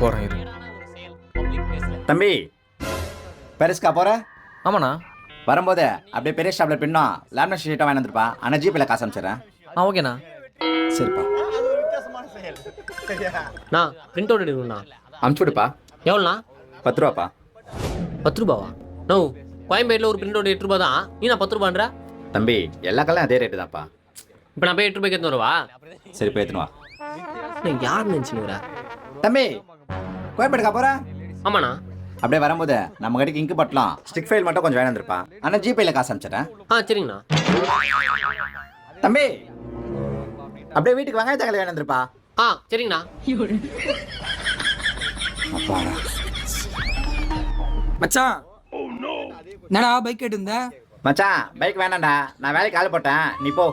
போகிறேன் இரு. தம்பி பெருஸ்கா போற ஆமாண்ணா. வரும்போது அப்படியே பெரிய ஷாப்ல பின்னும் லேமினேஷன் ஷீட்டாக வாங்கி வந்துருப்பா. ஆனால் ஜிபேல காசு அனுப்பிச்சிடுறேன். ஓகேண்ணா. சரிப்பா நான் பிரிண்ட் அவுட் எடுக்கணும்ண்ணா. அனுப்பிச்சு விடுப்பா. எவ்வளோண்ணா? 10 ரூபாப்பா. 10 ரூபாவா? நோ, கோயம்பேட்டில் ஒரு பிரிண்ட் அவுட் 8 ரூபா தான். நீ நான் 10 ரூபான்ற? தம்பி எல்லா கல்லும் அதே ரேட்டு தான்ப்பா. இப்போ நான் போய் 8 ரூபாய்க்கு எடுத்து வரவா? சரி போய் எடுத்துன்னு வா. நான் யார் நினச்சினுக்கிறா? தம்பி கோயம்பேடுக்கா போற? ஆமாண்ணா. அப்படியே வரும்போது நம்ம கடைக்கு இங்கு பட்டலாம் ஸ்டிக் ஃபைல் மட்டும் கொஞ்சம் வாங்கி வந்துருப்பா. ஆனால் ஜிபேல காசு அனுப்பிச்சிடுறேன். சரிங்கண்ணா. தம்பி அப்படியே வீட்டுக்கு வெங்காய தக்காளி வாங்கி வந்துருப்பா. சரிங்கண்ணா. அப்பாடா. மச்சான் என்னடா பைக் கேட்டு இருந்த? மச்சான் பைக் வேணாம்டா, நான் வேலைக்கு ஆள் போட்டேன், நீ போ.